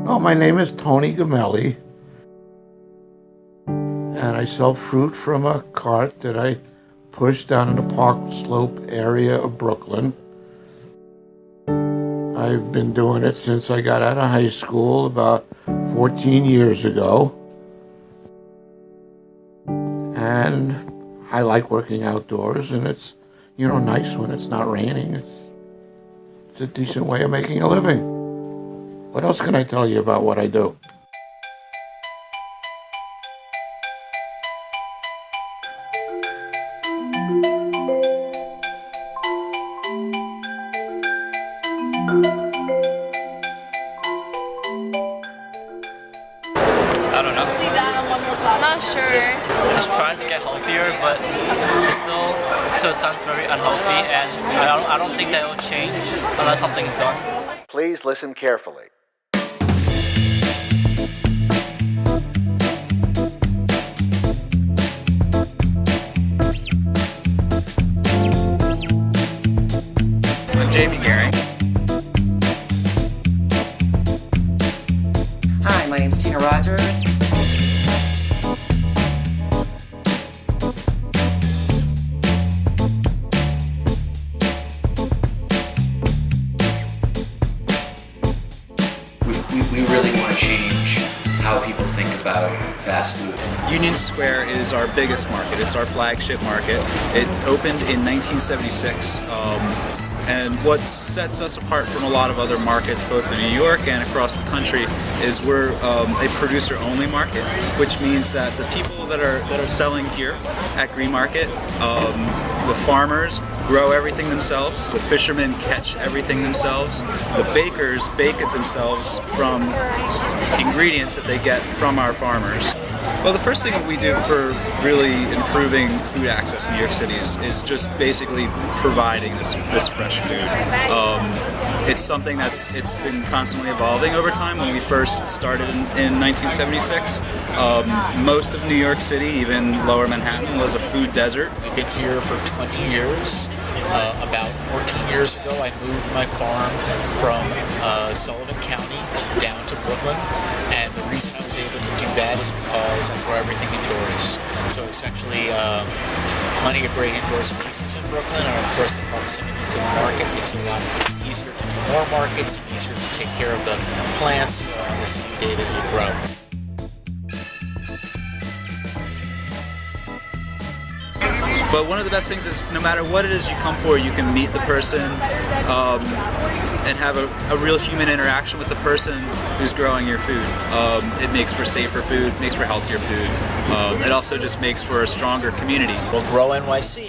Oh, my name is Tony Gamelli, and I sell fruit from a cart that I push down in the Park Slope area of Brooklyn. I've been doing it since I got out of high school about 14 years ago. And I like working outdoors, and it's, nice when it's not raining. It's a decent way of making a living. What else can I tell you about what I do? I don't know. Not sure. Just trying to get healthier, but it still sounds very unhealthy, and I don't think that will change unless something's done. Please listen carefully. I'm Jamie Gehring. Hi, my name's Tina Rogers. We really want to change how people think about fast food. Union Square is our biggest market. It's our flagship market. It opened in 1976. And what sets us apart from a lot of other markets, both in New York and across the country, is we're a producer-only market, which means that the people that are selling here at Green Market, the farmers grow everything themselves, the fishermen catch everything themselves, the bakers bake it themselves from ingredients that they get from our farmers. Well, the first thing that we do for really improving food access in New York City is just basically providing this fresh food. It's something it's been constantly evolving over time. When we first started in 1976, most of New York City, even Lower Manhattan, was a food desert. We've been here for 20 years. About 14 years ago, I moved my farm from Sullivan County down to Brooklyn, and the reason I was able to do that is because I grow everything indoors. So essentially, plenty of great indoor spaces in Brooklyn, and of course the proximity to the market makes it a lot easier to do more markets and easier to take care of the plants on the same day that you grow. But one of the best things is no matter what it is you come for, you can meet the person and have a real human interaction with the person who's growing your food. It makes for safer food, makes for healthier food. It also just makes for a stronger community. Well, Grow NYC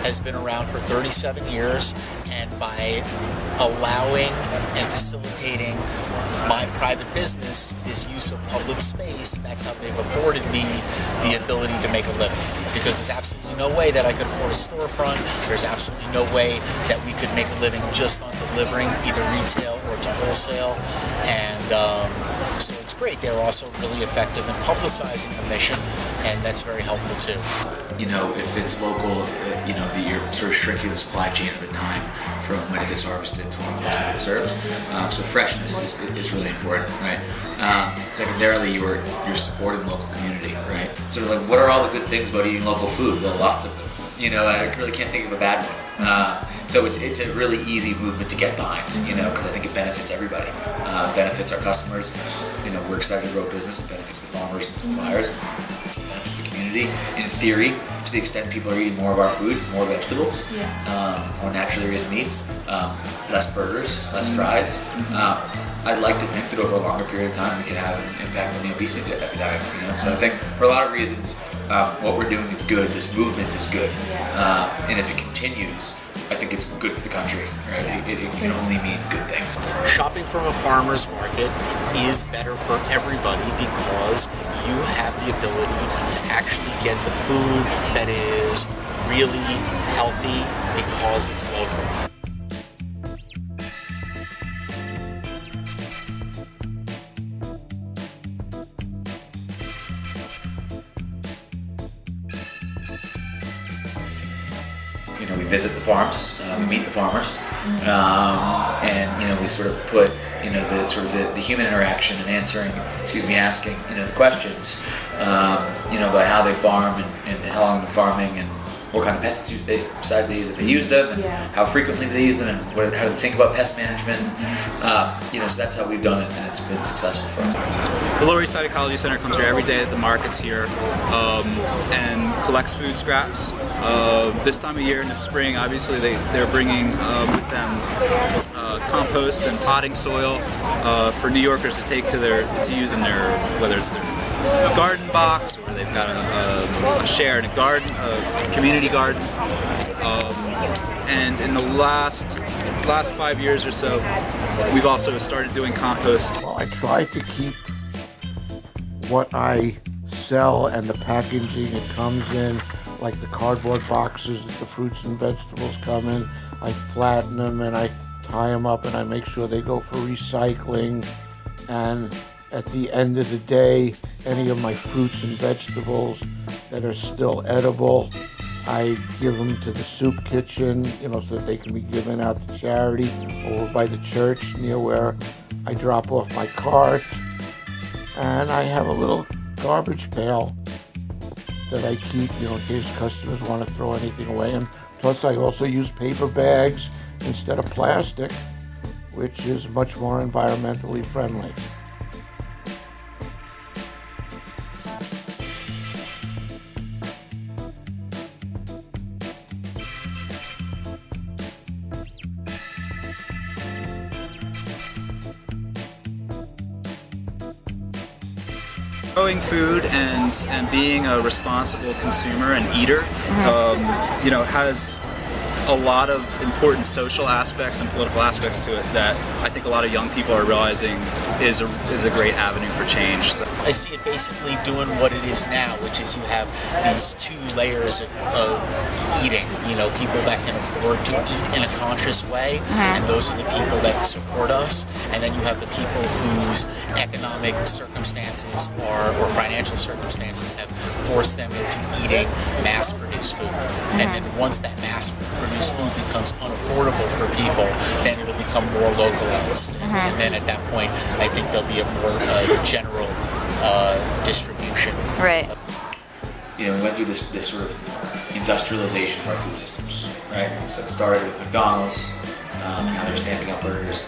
has been around for 37 years, and by allowing and facilitating my private business, this use of public space, that's how they've afforded me the ability to make a living. Because there's absolutely no way that I could afford a storefront. There's absolutely no way that we could make a living just on delivering either retail or to wholesale. And so it's great. They're also really effective in publicizing the mission, and that's very helpful too. If it's local, you're sort of shrinking the supply chain at the time from when it gets harvested to when it gets served. So freshness is really important, right? Secondarily, you're supporting local community, right? Sort of like, what are all the good things about eating local food? Well, lots of them. I really can't think of a bad one. So it's a really easy movement to get behind, because I think it benefits everybody. Benefits our customers. We're excited to grow a business. It benefits the farmers and suppliers. It benefits the community. In theory, to the extent people are eating more of our food, more vegetables, more naturally raised meats, less burgers, less fries. I'd like to think that over a longer period of time we could have an impact on the obesity epidemic. So I think for a lot of reasons, what we're doing is good. This movement is good, and if it continues, I think it's good for the country. Right? It can only mean good things. Shopping from a farmer's market is better for everybody because you have the ability to actually get the food that is really healthy because it's local. We visit the farms, we meet the farmers, and we sort of put the sort of the human interaction and asking, the questions, about how they farm and how long they're farming and what kind of pesticides they use, if they use them, and how frequently they use them, and how they think about pest management. So that's how we've done it, and it's been successful for us. The Lower East Side Ecology Center comes here every day at the markets here and collects food scraps. This time of year in the spring, obviously they're bringing with them compost and potting soil for New Yorkers to take to use in their, whether it's their garden box or they've got a share in a garden, a community garden. And in the last 5 years or so, we've also started doing compost. Well, I try to keep what I sell and the packaging it comes in, like the cardboard boxes that the fruits and vegetables come in. I flatten them and I tie them up and I make sure they go for recycling. And at the end of the day, any of my fruits and vegetables that are still edible, I give them to the soup kitchen, so that they can be given out to charity over by the church near where I drop off my cart. And I have a little garbage pail that I keep, in case customers want to throw anything away. And plus I also use paper bags instead of plastic, which is much more environmentally friendly. Growing food and being a responsible consumer and eater, has a lot of important social aspects and political aspects to it that I think a lot of young people are realizing is a great avenue for change. So I see it basically doing what it is now, which is you have these two layers of eating. People that can afford to eat in a conscious way, and those are the people that support us. And then you have the people whose economic circumstances or financial circumstances have forced them into eating mass-produced food. And then once that mass-produced food becomes unaffordable for people, then it'll become more localized. And then at that point, I think there'll be a more general distribution. Right. We went through this sort of industrialization of our food systems, right? So it started with McDonald's and how they were stamping up burgers.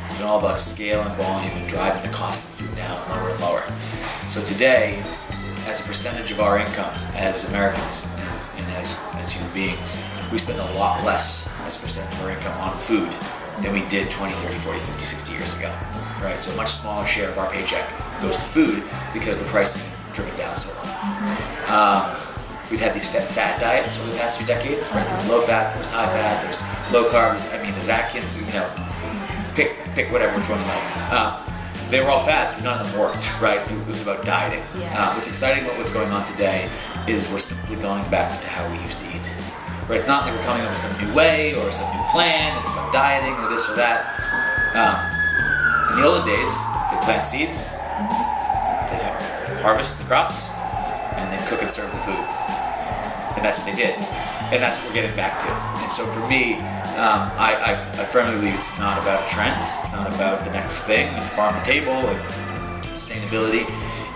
It's been all about scale and volume and driving the cost of food down lower and lower. So today, as a percentage of our income as Americans and as human beings, we spend a lot less as a percentage of our income on food than we did 20, 30, 40, 50, 60 years ago, right? So a much smaller share of our paycheck goes to food because the price is driven down so low. We've had these fat diets over the past few decades, right? There was low fat, there was high fat, there's low carbs, there's Atkins, pick whatever which one you like. They were all fads because none of them worked, right? It was about dieting. What's exciting about what's going on today is we're simply going back to how we used to eat. Right? It's not like we're coming up with some new way or some new plan, it's about dieting or this or that. In the olden days, they'd plant seeds, they'd harvest the crops, and they'd cook and serve the food. And that's what they did. And that's what we're getting back to. And so for me, I firmly believe it's not about a trend. It's not about the next thing, and farm to table and sustainability.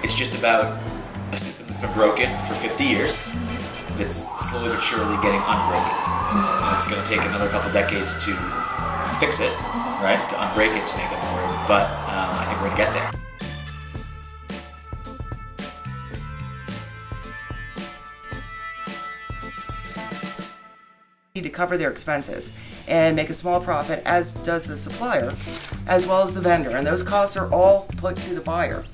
It's just about a system that's been broken for 50 years that's slowly but surely getting unbroken. And it's going to take another couple decades to fix it, right? To unbreak it, to make it more. But I think we're going to get there. To cover their expenses and make a small profit, as does the supplier, as well as the vendor, and those costs are all put to the buyer.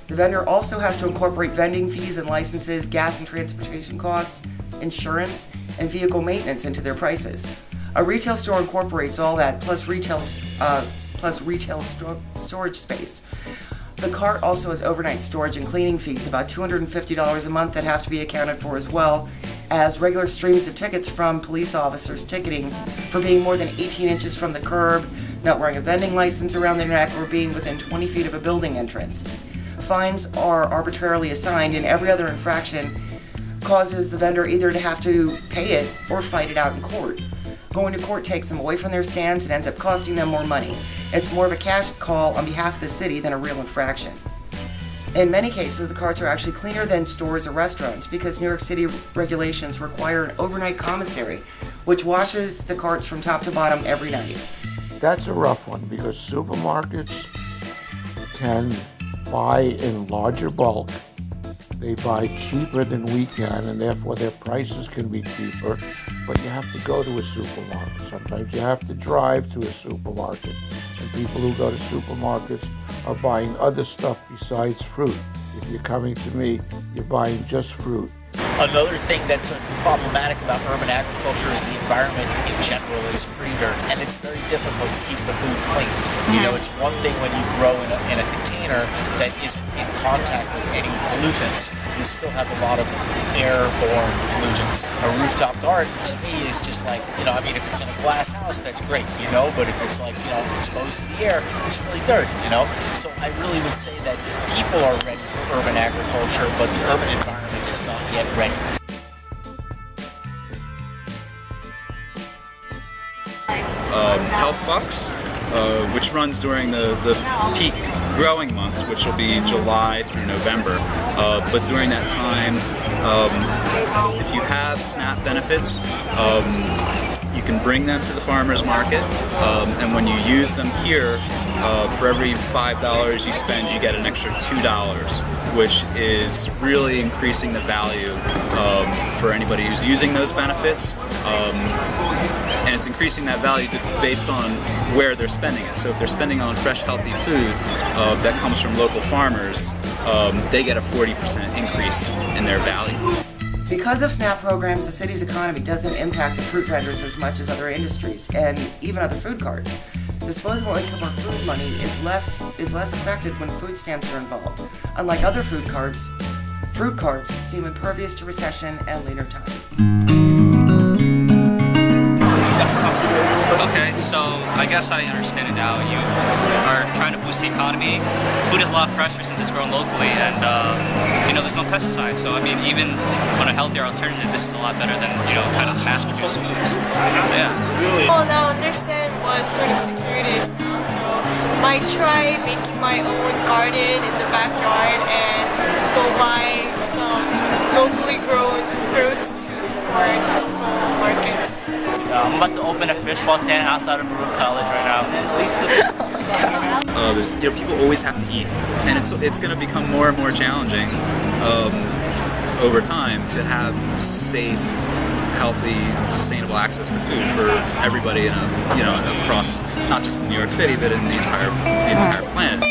The vendor also has to incorporate vending fees and licenses, gas and transportation costs, insurance, and vehicle maintenance into their prices. A retail store incorporates all that, plus retail storage space. The cart also has overnight storage and cleaning fees, about $250 a month, that have to be accounted for, as well as regular streams of tickets from police officers ticketing for being more than 18 inches from the curb, not wearing a vending license around their neck, or being within 20 feet of a building entrance. Fines are arbitrarily assigned, and every other infraction causes the vendor either to have to pay it or fight it out in court. Going to court takes them away from their stands and ends up costing them more money. It's more of a cash call on behalf of the city than a real infraction. In many cases, the carts are actually cleaner than stores or restaurants because New York City regulations require an overnight commissary, which washes the carts from top to bottom every night. That's a rough one because supermarkets can buy in larger bulk. They buy cheaper than we can, and therefore their prices can be cheaper. But you have to go to a supermarket. Sometimes you have to drive to a supermarket. And people who go to supermarkets are buying other stuff besides fruit. If you're coming to me, you're buying just fruit. Another thing that's problematic about urban agriculture is the environment in general is pretty dirty, and it's very difficult to keep the food clean. You know, it's one thing when you grow in a container that isn't in contact with any pollutants. You still have a lot of airborne pollutants. A rooftop garden, to me, is just like, you know, I mean, if it's in a glass house, that's great, you know, but if it's like, you know, exposed to the air, it's really dirty, you know? So I really would say that people are ready for urban agriculture, but the urban environment is not yet ready. Health Bucks, which runs during the peak growing months, which will be July through November. But during that time, if you have SNAP benefits, you can bring them to the farmer's market, and when you use them here, for every $5 you spend, you get an extra $2, which is really increasing the value for anybody who's using those benefits. And it's increasing that value based on where they're spending it. So if they're spending on fresh, healthy food that comes from local farmers, they get a 40% increase in their value. Because of SNAP programs, the city's economy doesn't impact the fruit vendors as much as other industries, and even other food carts. Disposable income or food money is less affected when food stamps are involved. Unlike other fruit carts seem impervious to recession and leaner times. Okay, so I guess I understand it now. You are trying to boost the economy. Food is a lot fresher since it's grown locally, and you know, there's no pesticides. So I mean, even on a healthier alternative, this is a lot better than, you know, kind of mass-produced foods. So yeah. Well, now I understand what food insecurity is now, so might try making my own garden in the backyard and go buy some locally grown fruits to support local markets. I'm about to open a fishbowl stand outside of Baruch College right now. You know, people always have to eat, and it's going to become more and more challenging over time to have safe, healthy, sustainable access to food for everybody, you know, across not just New York City, but in the entire planet.